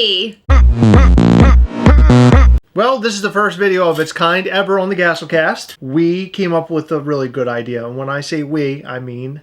me! Well, this is the first video of its kind ever on the Gastlecast. We came up with a really good idea, and when I say we, I mean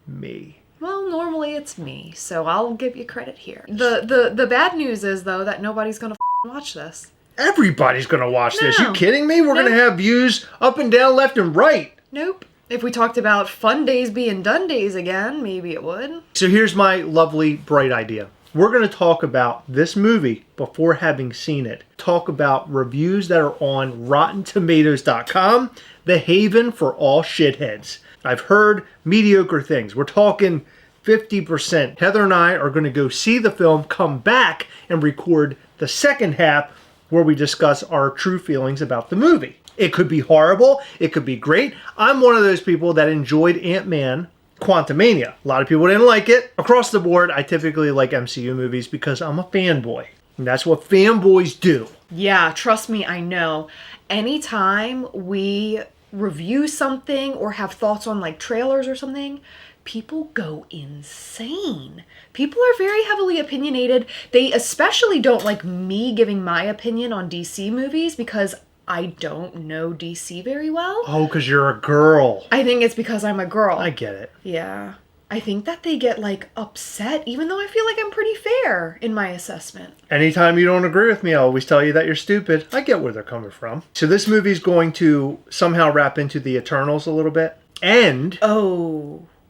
me. Well, normally it's me, so I'll give you credit here. The bad news is, though, that nobody's gonna watch this. Everybody's gonna watch this. No. You kidding me? We're gonna have views up and down, left and right. Nope. If we talked about fun days being done days again, maybe it would. So here's my lovely, bright idea. We're going to talk about this movie before having seen it. Talk about reviews that are on RottenTomatoes.com, the haven for all shitheads. I've heard mediocre things. We're talking 50%. Heather and I are going to go see the film, come back, and record the second half where we discuss our true feelings about the movie. It could be horrible. It could be great. I'm one of those people that enjoyed Ant-Man Quantumania. A lot of people didn't like it. Across the board, I typically like MCU movies because I'm a fanboy. And that's what fanboys do. Yeah, trust me, I know. Anytime we review something or have thoughts on like trailers or something, people go insane. People are very heavily opinionated. They especially don't like me giving my opinion on DC movies because I don't know DC very well. Oh, because you're a girl. I think it's because I'm a girl. I get it. Yeah. I think that they get like upset even though I feel like I'm pretty fair in my assessment. Anytime you don't agree with me, I always tell you that you're stupid. I get where they're coming from. So this movie's going to somehow wrap into the Eternals a little bit. And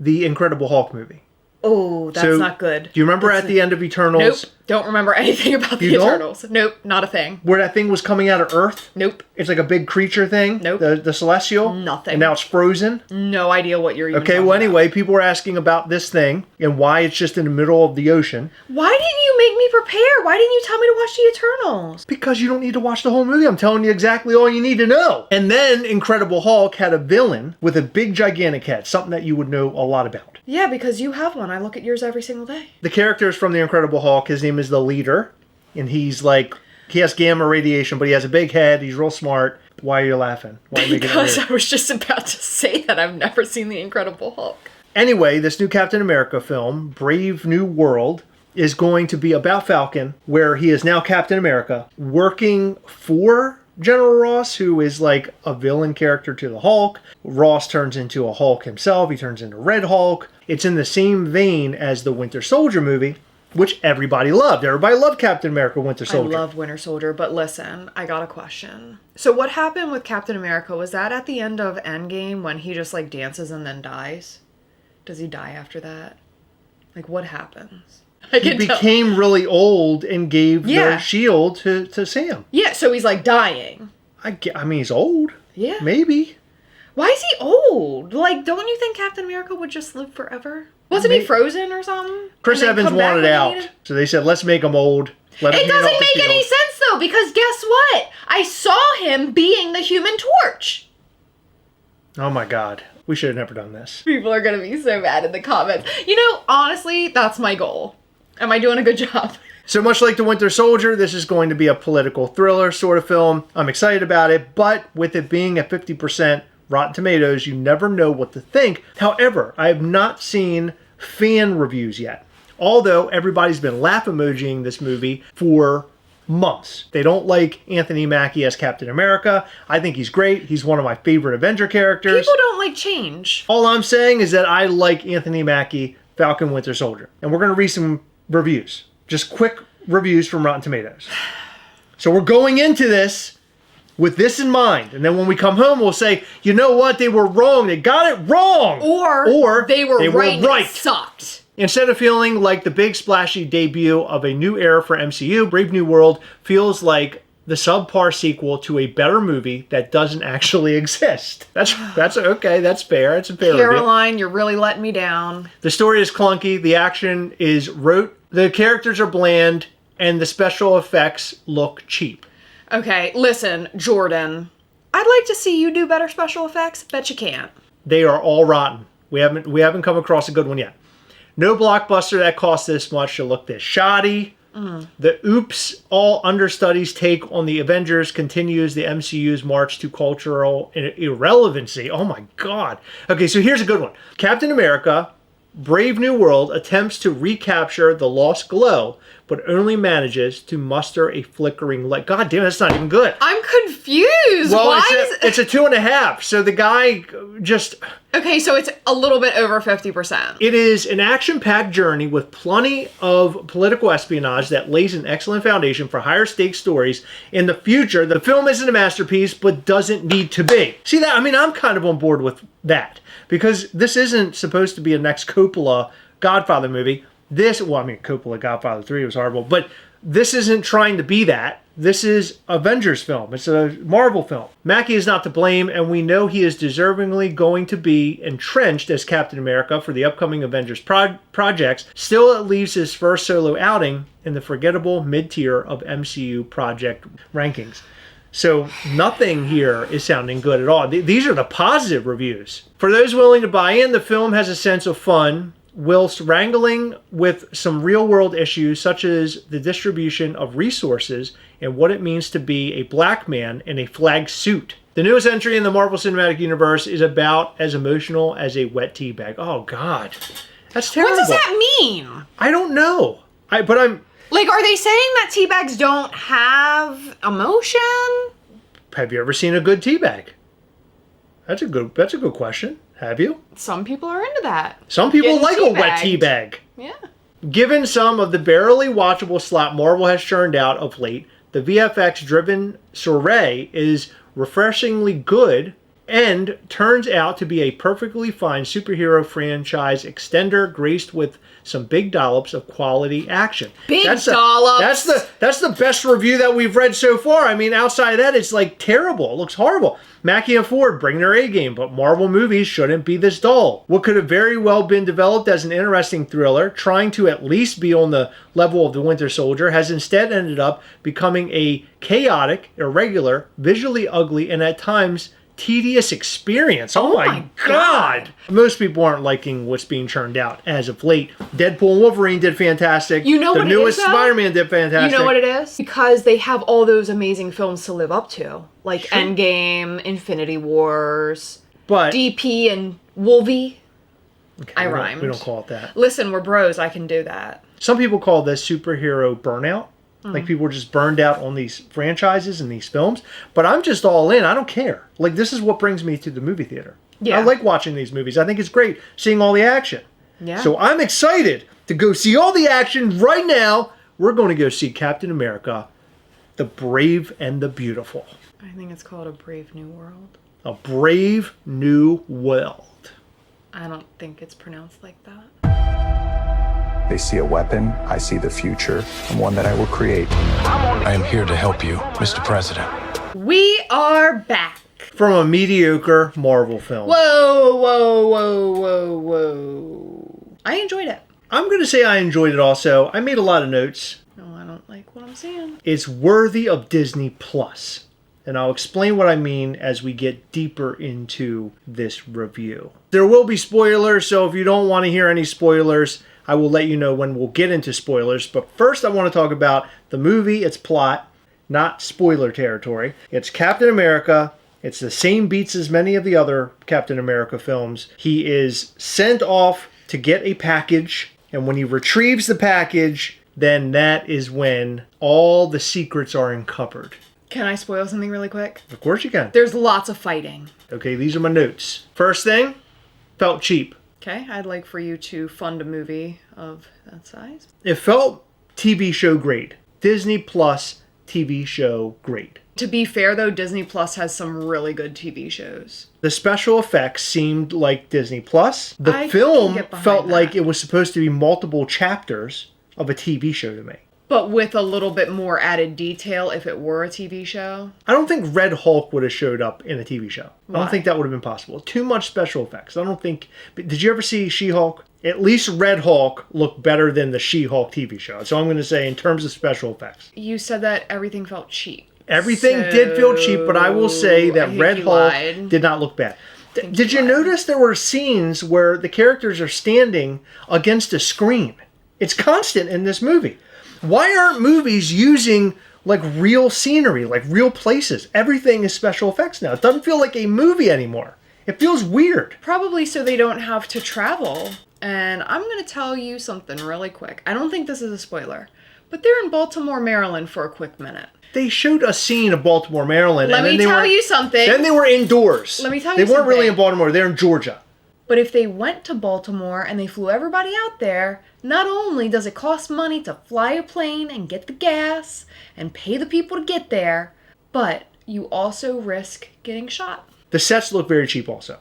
the Incredible Hulk movie. Oh, that's not good. Do you remember at the end of Eternals? Nope. Don't remember anything about the Eternals. Nope, not a thing. Where that thing was coming out of Earth? Nope. It's like a big creature thing? Nope. The Celestial? Nothing. And now it's frozen? No idea what you're even talking about. Anyway, people were asking about this thing and why it's just in the middle of the ocean. Why didn't you make me prepare? Why didn't you tell me to watch the Eternals? Because you don't need to watch the whole movie. I'm telling you exactly all you need to know. And then Incredible Hulk had a villain with a big gigantic head, something that you would know a lot about. Yeah, because you have one. I look at yours every single day. The characters from the Incredible Hulk, his name is the Leader, and he's like, he has gamma radiation, but he has a big head, he's real smart. Why are you laughing? Why are you making Because I was just about to say that I've never seen the Incredible Hulk. Anyway, this new Captain America film, Brave New World, is going to be about Falcon, where he is now Captain America, working for General Ross, who is like a villain character to the Hulk. Ross turns into a Hulk himself. He turns into Red Hulk. It's in the same vein as the Winter Soldier movie, which everybody loved. Everybody loved Captain America Winter Soldier. I love Winter Soldier, but listen, I got a question. So what happened with Captain America? Was that at the end of Endgame when he just like dances and then dies? Does he die after that? Like what happens? He became really old and gave the shield to Sam. Yeah, so he's like dying. I mean, he's old. Yeah. Maybe. Why is he old? Like, don't you think Captain America would just live forever? Wasn't he frozen or something? Chris Evans wanted out. So they said, let's make him old. It doesn't make any sense, though, because guess what? I saw him being the Human Torch. Oh, my God. We should have never done this. People are going to be so mad in the comments. You know, honestly, that's my goal. Am I doing a good job? So much like The Winter Soldier, this is going to be a political thriller sort of film. I'm excited about it, but with it being at 50% Rotten Tomatoes, you never know what to think. However, I have not seen fan reviews yet. Although everybody's been laugh emojiing this movie for months. They don't like Anthony Mackie as Captain America. I think he's great. He's one of my favorite Avenger characters. People don't like change. All I'm saying is that I like Anthony Mackie, Falcon Winter Soldier. And we're going to read some reviews. Just quick reviews from Rotten Tomatoes. So we're going into this with this in mind. And then when we come home, we'll say, you know what? They were wrong. They got it wrong. Or they were right. It sucked. Instead of feeling like the big splashy debut of a new era for MCU, Brave New World feels like the subpar sequel to a better movie that doesn't actually exist. That's okay. That's fair. It's a fair Caroline, review. You're really letting me down. The story is clunky. The action is rote. The characters are bland. And the special effects look cheap. Okay, listen, Jordan. I'd like to see you do better special effects. Bet you can't. They are all rotten. We haven't come across a good one yet. No blockbuster that costs this much should look this shoddy. The oops, all understudies take on the Avengers continues the MCU's march to cultural irrelevancy. Oh my God. Okay, so here's a good one. Captain America, Brave New World attempts to recapture the lost glow but only manages to muster a flickering light. God damn, that's not even good. I'm confused. Well, Why it's a 2.5. So the guy just... Okay, so it's a little bit over 50%. It is an action-packed journey with plenty of political espionage that lays an excellent foundation for higher stakes stories in the future. The film isn't a masterpiece, but doesn't need to be. See that? I mean, I'm kind of on board with that, because this isn't supposed to be a next Coppola Godfather movie. Coppola Godfather 3 was horrible, but this isn't trying to be that. This is Avengers film. It's a Marvel film. Mackie is not to blame, and we know he is deservingly going to be entrenched as Captain America for the upcoming Avengers projects. Still, it leaves his first solo outing in the forgettable mid-tier of MCU project rankings. So nothing here is sounding good at all. These are the positive reviews. For those willing to buy in, the film has a sense of fun, whilst wrangling with some real-world issues such as the distribution of resources and what it means to be a black man in a flag suit. The newest entry in the Marvel Cinematic Universe is about as emotional as a wet tea bag. Oh, God. That's terrible. What does that mean? I don't know. But I'm... Like, are they saying that tea bags don't have emotion? Have you ever seen a good tea bag? That's a good question. Have you? Some people are into that. Some people Getting like a wet tea bag. Yeah. Given some of the barely watchable slop Marvel has churned out of late, the VFX-driven soiree is refreshingly good and turns out to be a perfectly fine superhero franchise extender graced with some big dollops of quality action. Dollops. That's the best review that we've read so far. I mean, outside of that, it's like terrible. It looks horrible. Mackie and Ford bring their A-game, but Marvel movies shouldn't be this dull. What could have very well been developed as an interesting thriller, trying to at least be on the level of The Winter Soldier, has instead ended up becoming a chaotic, irregular, visually ugly, and at times tedious experience. Oh my God. Most people aren't liking what's being churned out as of late. Deadpool and Wolverine did fantastic. You know the what newest it is, though? Spider-Man did fantastic. You know what it is? Because they have all those amazing films to live up to. Like Sure. Endgame, Infinity Wars, But DP and Wolvie. okay, I rhymed. We don't call it that. Listen, we're bros. I can do that. Some people call this superhero burnout. Like, people are just burned out on these franchises and these films. But I'm just all in. I don't care. Like, this is what brings me to the movie theater. Yeah. I like watching these movies. I think it's great seeing all the action. Yeah. So I'm excited to go see all the action right now. We're going to go see Captain America, The Brave and the Beautiful. I think it's called A Brave New World. A Brave New World. I don't think it's pronounced like that. They see a weapon, I see the future, and one that I will create. I am here to help you, Mr. President. We are back. From a mediocre Marvel film. Whoa, whoa, whoa, whoa, whoa. I enjoyed it. I'm going to say I enjoyed it also. I made a lot of notes. No, I don't like what I'm seeing. It's worthy of Disney Plus. And I'll explain what I mean as we get deeper into this review. There will be spoilers, so if you don't want to hear any spoilers, I will let you know when we'll get into spoilers. But first I want to talk about the movie, its plot, not spoiler territory. It's Captain America. It's the same beats as many of the other Captain America films. He is sent off to get a package, and when he retrieves the package, then that is when all the secrets are uncovered. Can I spoil something really quick? Of course you can. There's lots of fighting. Okay, these are my notes. First thing, felt cheap. Okay, I'd like for you to fund a movie of that size. It felt TV show grade. Disney Plus TV show grade. To be fair, though, Disney Plus has some really good TV shows. The special effects seemed like Disney Plus. The I film can get behind felt that. like it was supposed to be multiple chapters of a TV show to me. But with a little bit more added detail if it were a TV show. I don't think Red Hulk would have showed up in a TV show. I Why? don't think that would have been possible. Too much special effects. I don't think... Did you ever see She-Hulk? At least Red Hulk looked better than the She-Hulk TV show. So I'm going to say in terms of special effects. You said that everything felt cheap. Everything did feel cheap, but I will say I that think Red you Hulk lied. did not look bad. think Did you lied. notice there were scenes where the characters are standing against a screen? It's constant in this movie. Why aren't movies using like real scenery, like real places? Everything is special effects now. It doesn't feel like a movie anymore. It feels weird. Probably so they don't have to travel. And I'm going to tell you something really quick. I don't think this is a spoiler. But they're in Baltimore, Maryland for a quick minute. They showed a scene of Baltimore, Maryland. Let me tell you something. Then they were indoors. Let me tell you something. They weren't something. really in Baltimore. They're in Georgia. But if they went to Baltimore and they flew everybody out there, not only does it cost money to fly a plane and get the gas and pay the people to get there, but you also risk getting shot. The sets look very cheap also.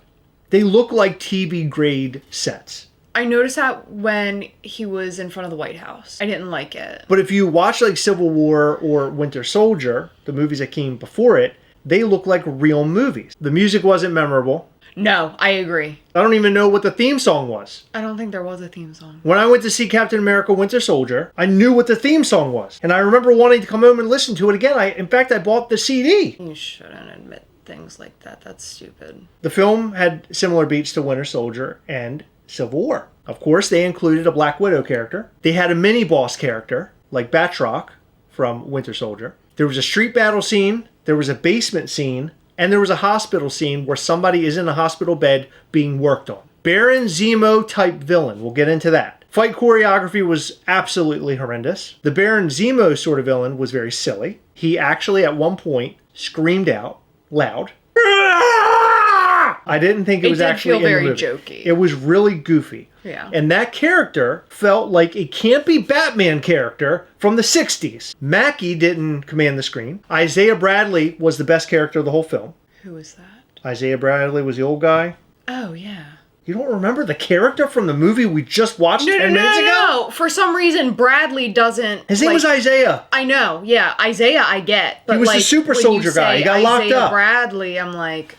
They look like TV grade sets. I noticed that when he was in front of the White House. I didn't like it. But if you watch like Civil War or Winter Soldier, the movies that came before it, they look like real movies. The music wasn't memorable. No, I agree. I don't even know what the theme song was. I don't think there was a theme song. When I went to see Captain America Winter Soldier, I knew what the theme song was. And I remember wanting to come home and listen to it again. In fact, I bought the CD. You shouldn't admit things like that. That's stupid. The film had similar beats to Winter Soldier and Civil War. Of course, they included a Black Widow character. They had a mini-boss character, like Batroc from Winter Soldier. There was a street battle scene. There was a basement scene. And there was a hospital scene where somebody is in a hospital bed being worked on. Baron Zemo type villain. We'll get into that. Fight choreography was absolutely horrendous. The Baron Zemo sort of villain was very silly. He actually at one point screamed out loud. I didn't think it was actually in the movie. It did feel very jokey. It was really goofy. Yeah. And that character felt like a campy Batman character from the 60s. Mackie didn't command the screen. Isaiah Bradley was the best character of the whole film. Who was that? Isaiah Bradley was the old guy. Oh, yeah. You don't remember the character from the movie we just watched 10 minutes ago? No. For some reason, Bradley doesn't... His name was Isaiah. I know, yeah. Isaiah, I get. But He was the super soldier guy. He got locked Isaiah up. Bradley, I'm like...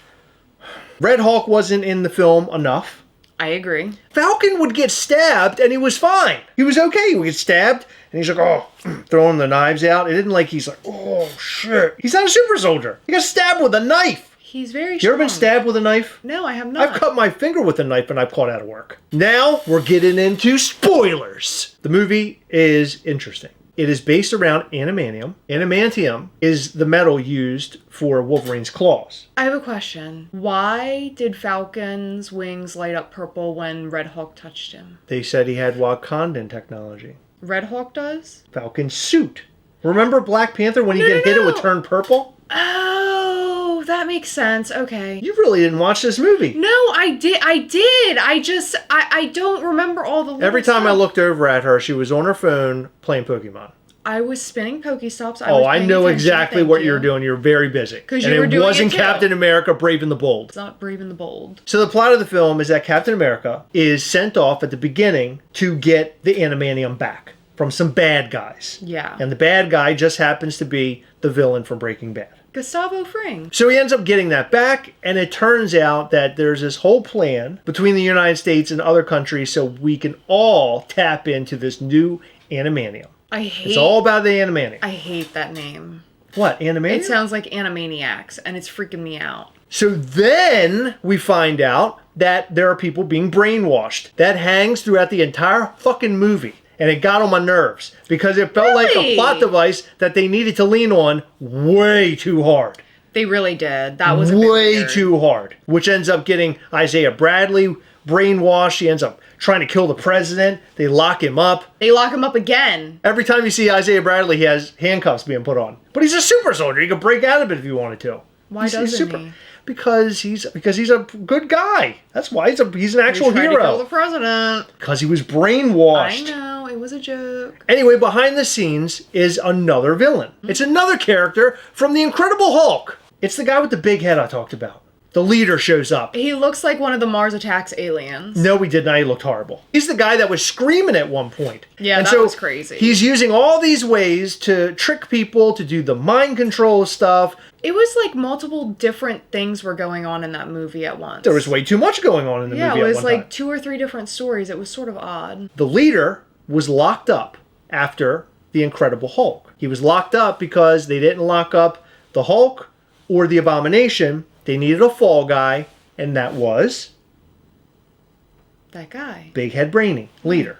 Red Hulk wasn't in the film enough. I agree. Falcon would get stabbed and he was fine. He was okay. He would get stabbed and he's like, oh, throwing the knives out. It didn't like he's like, oh, shit. He's not a super soldier. He got stabbed with a knife. He's very You strong. ever been stabbed with a knife? No, I have not. I've cut my finger with a knife and I've caught out of work. Now we're getting into spoilers. The movie is interesting. It is based around adamantium. Adamantium is the metal used for Wolverine's claws. I have a question. Why did Falcon's wings light up purple when Red Hawk touched him? They said he had Wakandan technology. Red Hawk does? Falcon's suit. Remember Black Panther when he hit it would turn purple? Oh, that makes sense. Okay. You really didn't watch this movie. No, I did. I don't remember all the little Every time I stuff. looked over at her, she was on her phone playing Pokemon. I was spinning Pokestops. I know exactly what you were doing. You were very busy. 'Cause you were doing it wasn't it too. Captain America Brave and the Bold. It's not Brave and the Bold. So the plot of the film is that Captain America is sent off at the beginning to get the adamantium back from some bad guys. Yeah. And the bad guy just happens to be the villain from Breaking Bad. Gustavo Fring. So he ends up getting that back, and it turns out that there's this whole plan between the United States and other countries so we can all tap into this new adamantium. It's all about the adamantium. I hate that name. What, Animaniacs? It sounds like Animaniacs, and it's freaking me out. So then we find out that there are people being brainwashed. That hangs throughout the entire fucking movie. And it got on my nerves because it felt like a plot device that they needed to lean on way too hard. They really did. That was way too hard. Which ends up getting Isaiah Bradley brainwashed. He ends up trying to kill the president. They lock him up. They lock him up again. Every time you see Isaiah Bradley, he has handcuffs being put on. But he's a super soldier. He could break out of it if he wanted to. Why doesn't he? Because he's a good guy. That's why he's an actual hero. He tried to kill the president. Because he was brainwashed. I know, it was a joke. Anyway, behind the scenes is another villain. It's another character from the Incredible Hulk. It's the guy with the big head I talked about. The leader shows up. He looks like one of the Mars Attacks aliens. No, he did not. He looked horrible. He's the guy that was screaming at one point. Yeah, and that was crazy. He's using all these ways to trick people, to do the mind control stuff. It was like multiple different things were going on in that movie at once. There was way too much going on in the movie at one time. Yeah, it was like 2 or 3 different stories. It was sort of odd. The leader was locked up after the Incredible Hulk. He was locked up because they didn't lock up the Hulk or the Abomination. They needed a fall guy, and that was... that guy. Big Head Brainy, leader.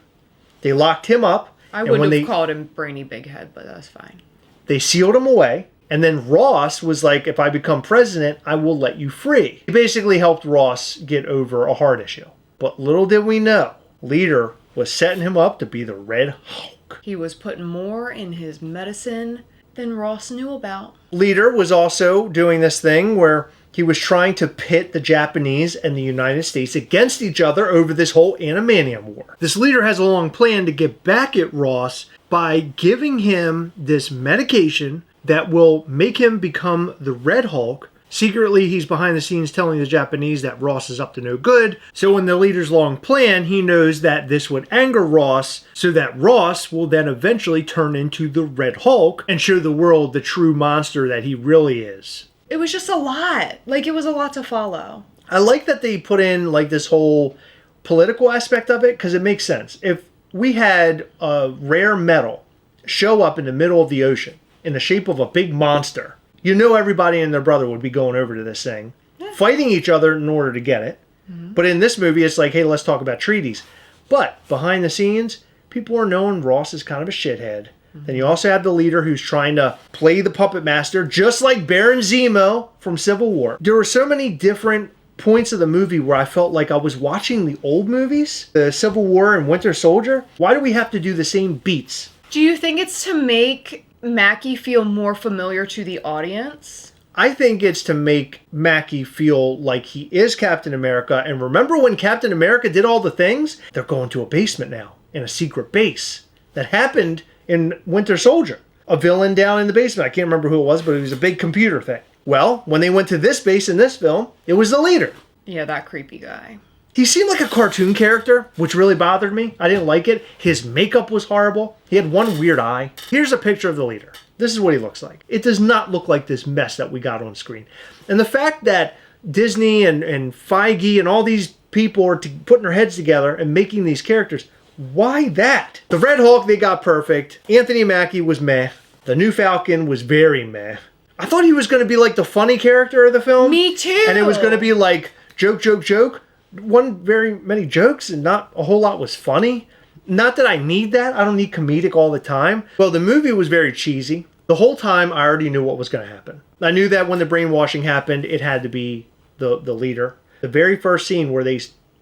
They locked him up. I wouldn't have called him Brainy Big Head, but that's fine. They sealed him away. And then Ross was like, if I become president, I will let you free. He basically helped Ross get over a heart issue. But little did we know, Leader was setting him up to be the Red Hulk. Hulk. He was putting more in his medicine than Ross knew about. Leader was also doing this thing where he was trying to pit the Japanese and the United States against each other over this whole Antimanium war. This leader has a long plan to get back at Ross by giving him this medication that will make him become the Red Hulk. Secretly, he's behind the scenes telling the Japanese that Ross is up to no good. So in the leader's long plan, he knows that this would anger Ross, so that Ross will then eventually turn into the Red Hulk and show the world the true monster that he really is. It was just a lot. Like, it was a lot to follow. I like that they put in like this whole political aspect of it, because it makes sense. If we had a rare metal show up in the middle of the ocean in the shape of a big monster, you know everybody and their brother would be going over to this thing, fighting each other in order to get it. Mm-hmm. But in this movie, it's like, hey, let's talk about treaties. But behind the scenes, people are knowing Ross is kind of a shithead. Mm-hmm. Then you also have the leader who's trying to play the puppet master, just like Baron Zemo from Civil War. There were so many different points of the movie where I felt like I was watching the old movies, the Civil War and Winter Soldier. Why do we have to do the same beats? Do you think it's to make Mackie feel more familiar to the audience? I think it's to make Mackie feel like he is Captain America. And remember when Captain America did all the things? They're going to a basement now, in a secret base. That happened in Winter Soldier. A villain down in the basement. I can't remember who it was, but it was a big computer thing. Well, when they went to this base in this film, it was the leader. Yeah, that creepy guy. He seemed like a cartoon character, which really bothered me. I didn't like it. His makeup was horrible. He had one weird eye. Here's a picture of the leader. This is what he looks like. It does not look like this mess that we got on screen. And the fact that Disney and Feige and all these people are putting their heads together and making these characters, why that? The Red Hulk, they got perfect. Anthony Mackie was meh. The new Falcon was very meh. I thought he was going to be like the funny character of the film. Me too. And it was going to be like joke, joke, joke. Wasn't very many jokes and not a whole lot was funny. Not that I need that. I don't need comedic all the time. Well, the movie was very cheesy. The whole time I already knew what was going to happen. I knew that when the brainwashing happened, it had to be the leader. The very first scene where they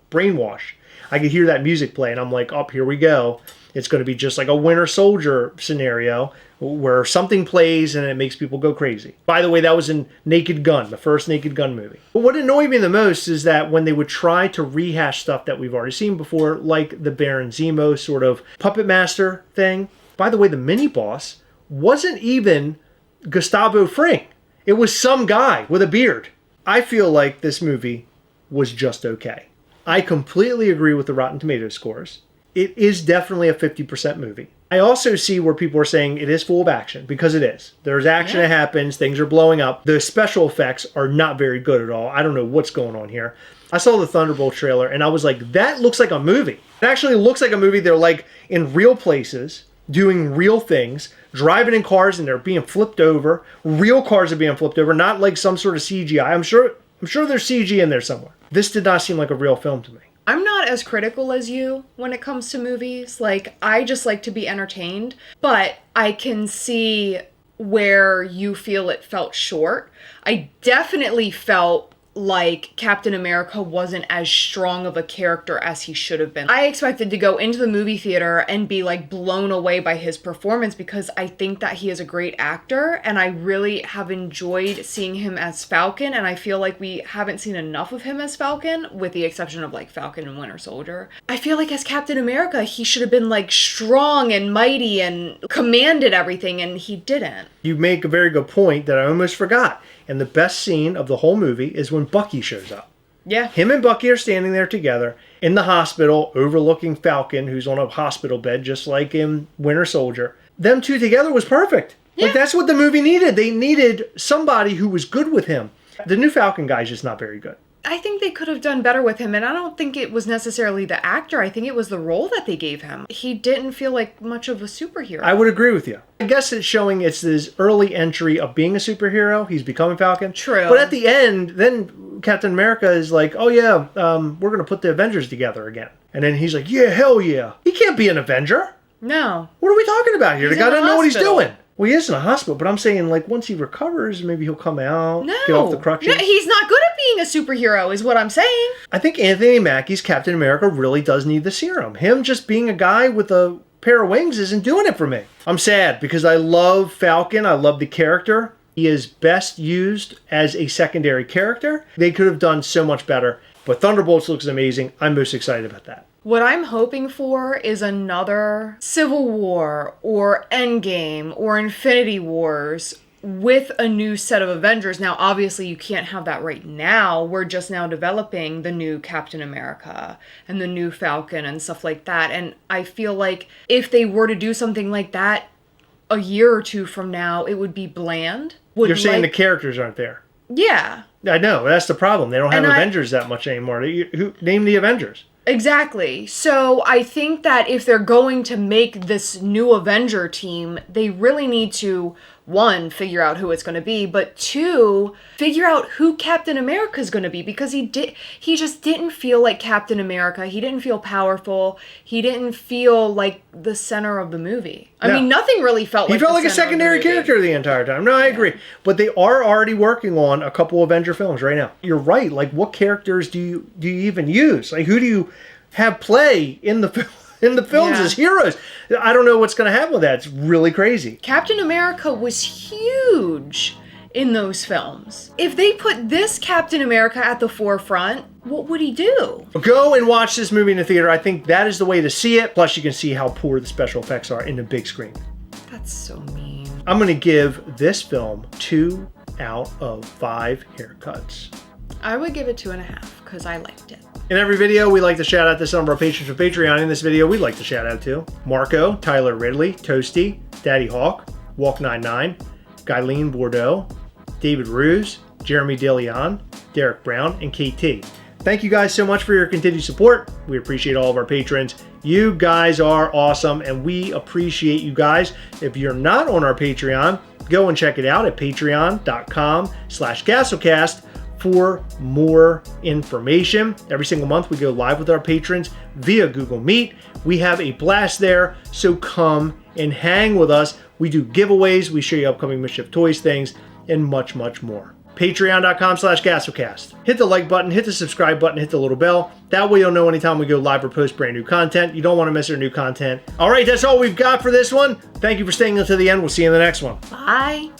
brainwash, I could hear that music play and I'm like, oh, here we go. It's going to be just like a Winter Soldier scenario where something plays and it makes people go crazy. By the way, that was in Naked Gun, the first Naked Gun movie. But what annoyed me the most is that when they would try to rehash stuff that we've already seen before, like the Baron Zemo sort of puppet master thing. By the way, the mini-boss wasn't even Gustavo Fring. It was some guy with a beard. I feel like this movie was just okay. I completely agree with the Rotten Tomatoes scores. It is definitely a 50% movie. I also see where people are saying it is full of action, because it is. There's action that happens, things are blowing up. The special effects are not very good at all. I don't know what's going on here. I saw the Thunderbolt trailer and I was like, that looks like a movie. It actually looks like a movie. They're like in real places, doing real things, driving in cars and they're being flipped over. Real cars are being flipped over, not like some sort of CGI. I'm sure there's CG in there somewhere. This did not seem like a real film to me. I'm not as critical as you when it comes to movies. Like, I just like to be entertained, but I can see where you feel it felt short. I definitely felt like Captain America wasn't as strong of a character as he should have been. I expected to go into the movie theater and be like blown away by his performance, because I think that he is a great actor and I really have enjoyed seeing him as Falcon, and I feel like we haven't seen enough of him as Falcon, with the exception of like Falcon and Winter Soldier. I feel like as Captain America, he should have been like strong and mighty and commanded everything, and he didn't. You make a very good point that I almost forgot. And the best scene of the whole movie is when Bucky shows up. Yeah. Him and Bucky are standing there together in the hospital, overlooking Falcon, who's on a hospital bed, just like in Winter Soldier. Them two together was perfect. Yeah. Like, that's what the movie needed. They needed somebody who was good with him. The new Falcon guy is just not very good. I think they could have done better with him, and I don't think it was necessarily the actor. I think it was the role that they gave him. He didn't feel like much of a superhero. I would agree with you. I guess it's showing it's his early entry of being a superhero. He's becoming Falcon. True. But at the end, then Captain America is like, oh yeah, we're going to put the Avengers together again. And then he's like, yeah, hell yeah. He can't be an Avenger. No. What are we talking about here? He's The guy in a doesn't know what he's hospital. doing. Well, he is in a hospital, but I'm saying, like, once he recovers, maybe he'll come out, get off the crutches. No, he's not good at being a superhero, is what I'm saying. I think Anthony Mackie's Captain America really does need the serum. Him just being a guy with a pair of wings isn't doing it for me. I'm sad because I love Falcon. I love the character. He is best used as a secondary character. They could have done so much better, but Thunderbolts looks amazing. I'm most excited about that. What I'm hoping for is another Civil War or Endgame or Infinity Wars with a new set of Avengers. Now, obviously, you can't have that right now. We're just now developing the new Captain America and the new Falcon and stuff like that. And I feel like if they were to do something like that a year or two from now, it would be bland. You're saying the characters aren't there. Yeah. I know. That's the problem. They don't have Avengers that much anymore. Name the Avengers. Exactly. So I think that if they're going to make this new Avenger team, they really need to, one, figure out who it's going to be, but two, figure out who Captain America is going to be, because he just didn't feel like Captain America. He didn't feel powerful. He didn't feel like the center of the movie. I mean, nothing really felt like he felt like a secondary character the entire time. No, I agree. But they are already working on a couple Avenger films right now. You're right. Like, what characters do you even use? Like, who do you have play in the films as heroes? I don't know what's going to happen with that. It's really crazy. Captain America was huge in those films. If they put this Captain America at the forefront, what would he do? Go and watch this movie in the theater. I think that is the way to see it. Plus, you can see how poor the special effects are in the big screen. That's so mean. I'm going to give this film 2 out of 5 haircuts. I would give it 2.5 because I liked it. In every video, we like to shout out to some of our patrons for Patreon. In this video, we'd like to shout out to Marco, Tyler Ridley, Toasty, Daddy Hawk, Walk99, Guyleen Bordeaux, David Ruse, Jeremy DeLeon, Derek Brown, and KT. Thank you guys so much for your continued support. We appreciate all of our patrons. You guys are awesome, and we appreciate you guys. If you're not on our Patreon, go and check it out at patreon.com/Gastlecast. for more information. Every single month we go live with our patrons via Google Meet. We have a blast there, so come and hang with us. We do giveaways, we show you upcoming Mischief Toys things, and much, much more. Patreon.com/Gastlecast. Hit the like button, hit the subscribe button, hit the little bell. That way you'll know anytime we go live or post brand new content. You don't want to miss our new content. All right, that's all we've got for this one. Thank you for staying until the end. We'll see you in the next one. Bye.